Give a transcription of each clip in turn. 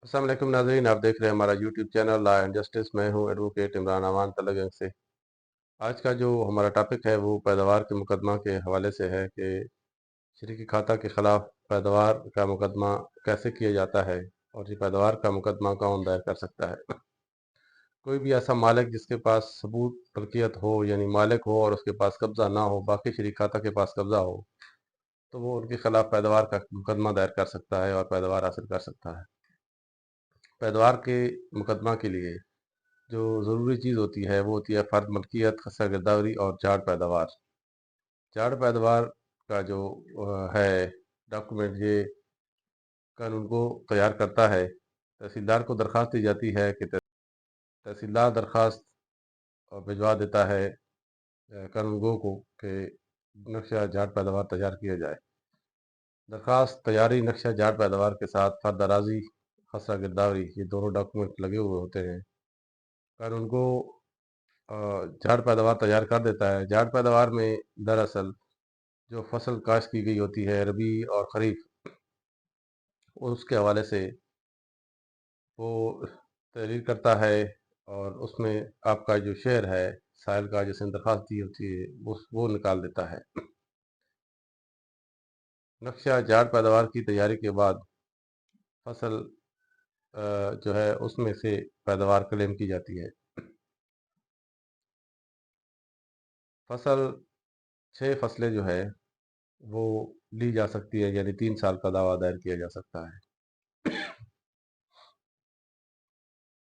अस्सलाम वालेकुम नाज़रीन, आप देख रहे हैं हमारा YouTube channel law and justice. मैं हूं एडवोकेट इमरान अमान तलगंग से। आज का जो हमारा टॉपिक है वो पैदावार के मुकदमा के हवाले से है कि शरीकी खाता के ख़िलाफ़ पैदावार का मुकदमा कैसे किया जाता है और ये पैदावार का मुकदमा कौन दायर कर सकता है। कोई भी ऐसा मालिक जिसके पास सबूत मलकियत हो, यानी मालिक हो और उसके पास कब्ज़ा ना हो, बाकी शरीक खाता के पास कब्ज़ा हो, तो वो उनके ख़िलाफ़ पैदावार का मुकदमा दायर कर सकता है और पैदावार हासिल कर सकता है। पैदावार के मुकदमा के लिए जो ज़रूरी चीज़ होती है वो होती है फ़र्द मलकियत, खसरा गिरदावरी और झाड़ पैदावार। झाड़ पैदावार का जो है डॉक्यूमेंट, ये कानून को तैयार करता है। तहसीलदार को दरख्वास्त दी जाती है कि तहसीलदार दरख्वास्त भिजवा देता है कानून गो को कि नक्शा झाड़ पैदावार तैयार किया जाए। दरख्वास्त तैयारी नक्शा झाड़ पैदावार के साथ फ़र्द अराज़ी, खसरा गिरदावरी, ये दोनों डॉक्यूमेंट लगे हुए होते हैं। कानून को झाड़ पैदावार तैयार कर देता है। झाड़ पैदावार में दरअसल जो फसल काश्त की गई होती है रबी और खरीफ, उसके हवाले से वो तहरीर करता है और उसमें आपका जो शेयर है साइल का, जिसने दरख्वास्त दी होती है, वो निकाल देता है। नक्शा झाड़ पैदावार की तैयारी के बाद फसल जो है उसमें से पैदावार क्लेम की जाती है। फसल 6 फसलें जो है वो ली जा सकती है, यानी 3 साल का दावा दायर किया जा सकता है।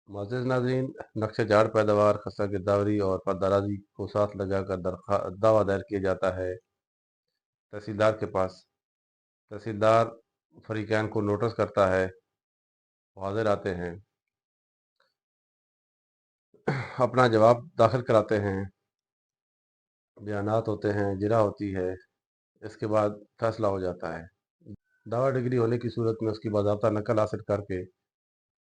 मोअज़्ज़िज़ नाज़रीन, नक्शा झाड़ पैदावार, खसरा गिरदावरी और फरदराजी को साथ लगाकर दावा दायर किया जाता है तहसीलदार के पास। तहसीलदार फरीकैन को नोटिस करता है, वो हाजिर आते हैं, अपना जवाब दाखिल कराते हैं, बयानात होते हैं, जिरा होती है। इसके बाद फैसला हो जाता है। दावा डिग्री होने की सूरत में उसकी बाज़ाब्ता नकल हासिल करके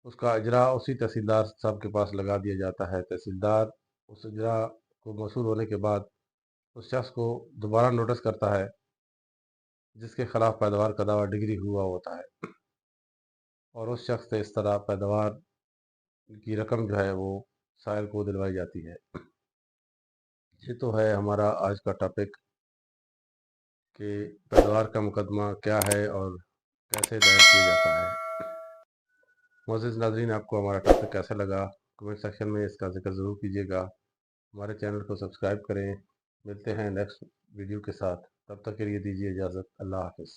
उसका इजरा उसी तहसीलदार साहब के पास लगा दिया जाता है। तहसीलदार उस इजरा को मौसूल होने के बाद उस शख्स को दोबारा नोटिस करता है जिसके खिलाफ पैदावार का दावा डिग्री हुआ होता है, और उस शख्स से इस तरह पैदावार की रकम जो है वो साइल को दिलवाई जाती है। ये तो है हमारा आज का टॉपिक कि पैदावार का मुकदमा क्या है और कैसे दायर किया जाता है। मोअज़्ज़िज़ नाज़रीन, आपको हमारा टॉपिक कैसा लगा कमेंट सेक्शन में इसका ज़िक्र ज़रूर कीजिएगा। हमारे चैनल को सब्सक्राइब करें। मिलते हैं नेक्स्ट वीडियो के साथ, तब तक के लिए दीजिए इजाज़त। अल्लाह हाफ़िज़।